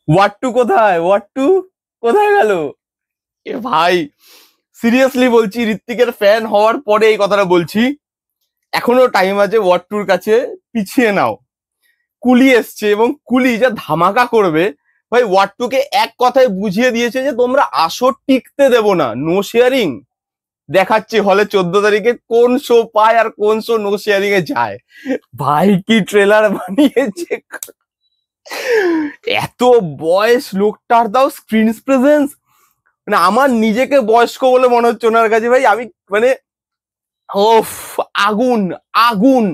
Watt two কোথায়? Watt two কোথায় গেল? এ ভাই, সিরিয়াসলি বলছি, ঋত্বিকের ফ্যান হওয়ার পরে এই কথাটা বলছি, এখনো টাইম আছে ওয়াট টুর কাছে, পিছিয়ে নাও। কুলি এসছে এবং কুলি যা ধামাকা করবে, ভাই ওয়াট টুকে এক কথায় বুঝিয়ে দিয়েছে যে তোমরা আসর টিকতে দেবো না, নো শেয়ারিং। দেখাচ্ছি হলে 14 তারিখে কোন শো পায় আর কোন শো নো শেয়ারিং এ যায়। ভাই কি ট্রেলার বানিয়েছে! এত বয়স লোকটার, দাও স্ক্রিন প্রেজেন্স, মানে আমার নিজেকে বয়স্ক বলে মনে হচ্ছে ওনার কাছে ভাই। আমি মানে ওফ, আগুন, আগুন।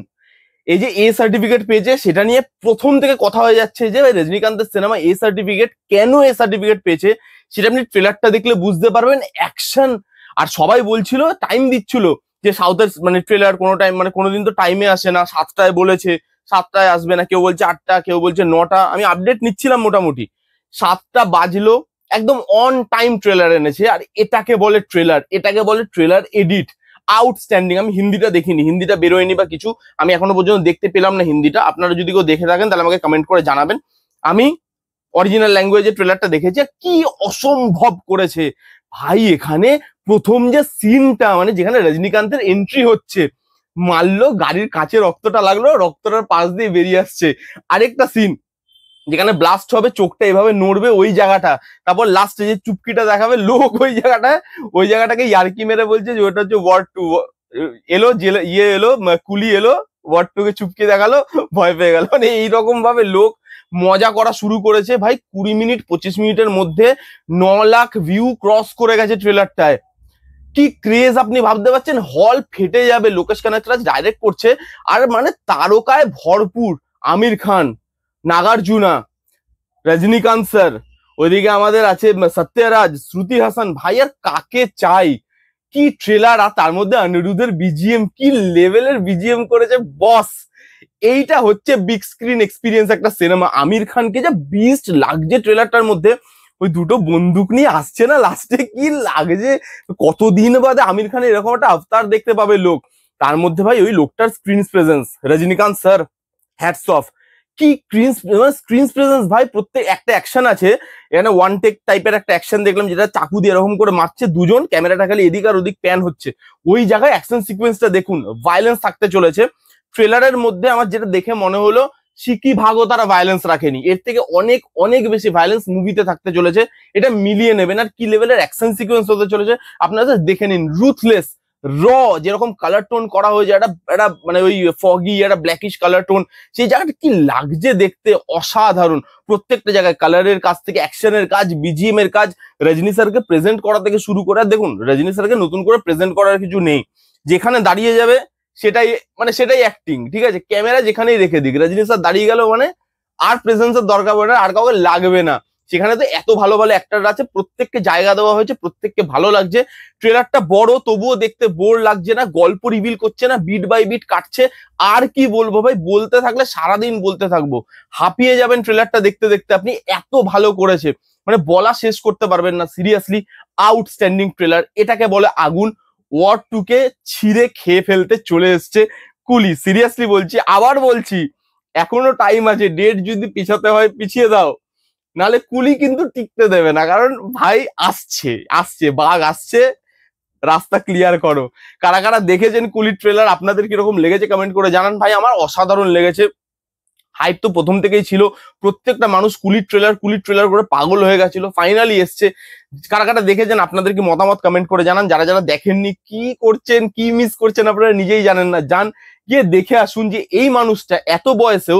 এই যে এ সার্টিফিকেট পেয়েছে সেটা নিয়ে প্রথম থেকে কথা হয়ে যাচ্ছে যে ভাই রজনীকান্তের সিনেমা এ সার্টিফিকেট, কেন এ সার্টিফিকেট পেয়েছে সেটা আপনি ট্রেলারটা দেখলে বুঝতে পারবেন। অ্যাকশন, আর সবাই বলছিল, টাইম দিচ্ছিল যে সাউথের মানে ট্রেলার কোনো টাইম মানে কোনোদিন তো টাইমে আসে না, 7টায় বলেছে, 7টায় আসবে না, কেউ বলছে 8টা, কেউ বলছে 9টা। আমি আপডেট নিচ্ছিলাম মোটামুটি, 7টা বাজলো, একদম অন টাইম ট্রেলার এনেছে। আর এটাকে বলে ট্রেলার, এটাকে বলে ট্রেলার এডিট। আউটস্ট্যান্ডিং। আমি হিন্দিটা দেখিনি, হিন্দিটা বেরোয়নি বা কিছু, আমি এখনো পর্যন্ত দেখতে পেলাম না হিন্দিটা। আপনারা যদি কেউ দেখে থাকেন তাহলে আমাকে কমেন্ট করে জানাবেন। আমি অরিজিনাল ল্যাঙ্গুয়েজে ট্রেলারটা দেখেছি, কি অসম্ভব করেছে ভাই। এখানে প্রথম যে সিনটা, মানে যেখানে রজনীকান্তের এন্ট্রি হচ্ছে, মারলো, গাড়ির কাছে রক্তটা লাগলো, রক্তটার পাশ দিয়ে বেরিয়ে আসছে। আরেকটা সিন যেখানে ব্লাস্ট হবে, চোখটা এভাবে নড়বে ওই জায়গাটা, তারপর লাস্টে যে চুপকিটা দেখাবে লোক ওই জায়গাটায়, ওই জায়গাটাকে ইয়ার্কি মেরে বলছে যে ওটা হচ্ছে ওয়ার্ড টু। এলো ইয়ে এলো, কুলি এলো, ওয়ার্ড টু কে চুপকি দেখালো, ভয় পেয়ে গেল। মানে এইরকম ভাবে লোক মজা করা শুরু করেছে ভাই। 20 মিনিট 25 মিনিটের মধ্যে 9 লাখ ভিউ ক্রস করে গেছে ট্রেলারটায়। কি ক্রেজ আপনি ভাবতে পারছেন? হল ফেটে যাবে। লোকেশ কানাকরাজ ডাইরেক্ট করছে, আর মানে তারকায় ভরপুর। আমির খান, নাগার্জুনা, রজনীকান্ত স্যার, ওইদিকে আমাদের আছে সত্যরাজ, শ্রুতি হাসান, ভাই আর কাকে চাই! কি ট্রেলার! আর তার মধ্যে অনিরুদ্ধের বিজিএম, কি লেভেলের বিজিএম করেছে বস! এইটা হচ্ছে বিগ স্ক্রিন এক্সপিরিয়েন্স একটা সিনেমা। আমির খানকে যা বিস্ট লাগছে ট্রেলারটার মধ্যে, ওই দুটো বন্দুক নিয়ে আসছে না লাস্টে, কি লাগছে! কতদিন বাদে আমির খান এরকম একটা আফতার দেখতে পাবে লোক। তার মধ্যে ভাই ওই লোকটার screen presence, Rajinikanth sir, hats off. কি স্ক্রিন প্রেজেন্স ভাই। প্রত্যেক একটা অ্যাকশন আছে এখানে, ওয়ান টেক টাইপের একটা অ্যাকশন দেখলাম, যেটা চাকু দিয়ে এরকম করে মারছে দুজন, ক্যামেরাটা খালি এদিক আর ওদিক প্যান হচ্ছে। ওই জায়গায় অ্যাকশন সিকোয়েন্সটা দেখুন, ভায়োলেন্স থাকতে চলেছে। ট্রেলারের মধ্যে আমার যেটা দেখে মনে হলো, সিকি ভাগও তারা ভায়োলেন্স রাখেনি, এর থেকে অনেক অনেক বেশি ভায়োলেন্স মুভিতে থাকতে চলেছে। এটা মিলিয়ে নেবেন। আর কি লেভেলের অ্যাকশন সিকোয়েন্স হতে চলেছে আপনারা জাস্ট দেখে নিন। রুথলেস, র, যেরকম কালার টোন করা হয়েছে, একটা একটা মানে ওই ফগি একটা ব্ল্যাকিশ কালার টোন, সেই জায়গাটা কি লাগছে দেখতে, অসাধারণ। প্রত্যেকটা জায়গায় কালারের কাজ থেকে অ্যাকশনের কাজ, বিজিএম এর কাজ, রজনী স্যারকে প্রেজেন্ট করা থেকে শুরু করে। আর দেখুন, রজনী স্যারকে নতুন করে প্রেজেন্ট করার কিছু নেই, যেখানে দাঁড়িয়ে যাবে সেটাই, মানে সেটাই অ্যাক্টিং, ঠিক আছে? ক্যামেরা যেখানেই রেখে দিক, রজনী স্যার দাঁড়িয়ে গেল মানে আর প্রেজেন্সের দরকার পড়ে না, আর কাউকে লাগবে না। সেখানে তো এত ভালো ভালো অ্যাক্টার আছে, প্রত্যেককে জায়গা দেওয়া হয়েছে, প্রত্যেককে ভালো লাগছে। ট্রেলারটা বড়, তবুও দেখতে বোর লাগছে না, গল্প রিভিল করছে না, বিট বাই বিট কাটছে। আর কি বলবো ভাই, বলতে থাকলে সারাদিন বলতে থাকবো, হাঁপিয়ে যাবেন ট্রেলারটা দেখতে দেখতে। আপনি এত ভালো করেছে, মানে বলা শেষ করতে পারবেন না। সিরিয়াসলি আউটস্ট্যান্ডিং ট্রেলার, এটাকে বলে আগুন। ওয়ার্ড টু কে ছিঁড়ে খেয়ে ফেলতে চলে এসছে কুলি। সিরিয়াসলি বলছি, আবার বলছি, এখনো টাইম আছে, ডেট যদি পিছাতে হয় পিছিয়ে দাও, নালে কুলি কিন্তু টিকতে দেবে না। কারণ ভাই আসছে, আসছে বাঘ আসছে, রাস্তা ক্লিয়ার করো। কারা কারা দেখেছেন কুলির ট্রেলার, আপনাদের কিরকম লেগেছে কমেন্ট করে জানান। ভাই আমার অসাধারণ লেগেছে। হাইপ তো প্রথম থেকেই ছিল, প্রত্যেকটা মানুষ কুলির ট্রেলার কুলির ট্রেলার করে পাগল হয়ে গেছিল, ফাইনালি এসছে। কারা কারা দেখেছেন আপনাদের কি মতামত কমেন্ট করে জানান। যারা যারা দেখেননি, কি করছেন, কি মিস করছেন আপনারা নিজেই জানেন না। যান গিয়ে দেখে আসুন যে এই মানুষটা এত বয়সেও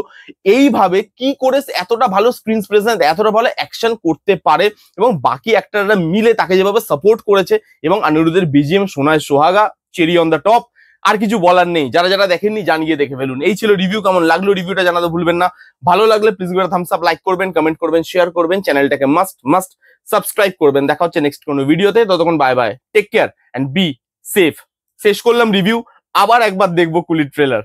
এইভাবে কি করে এতটা ভালো স্ক্রিন প্রেজেন্স, এতটা ভালো অ্যাকশন করতে পারে, এবং বাকি অ্যাক্টররা মিলে তাকে যেভাবে সাপোর্ট করেছে, এবং অনিরুদ্ধের বিজিএম সোনায় সোহাগা, চেরি অন দ্য টপ। আর কিছু বলার নেই। যারা যারা দেখেননি জানিয়ে দেখে ফেলুন। এই ছিল রিভিউ, কেমন লাগলো রিভিউটা জানাতে ভুলবেন না। ভালো লাগলে প্লিজ করে থামস আপ, লাইক করবেন, কমেন্ট করবেন, শেয়ার করবেন, চ্যানেলটাকে মাস্ট মাস্ট সাবস্ক্রাইব করবেন। দেখা হচ্ছে নেক্সট কোনো ভিডিওতে, ততক্ষণ bye bye, take care and be safe. শেষ করলাম রিভিউ, আবার একবার দেখবো কুলির ট্রেলার।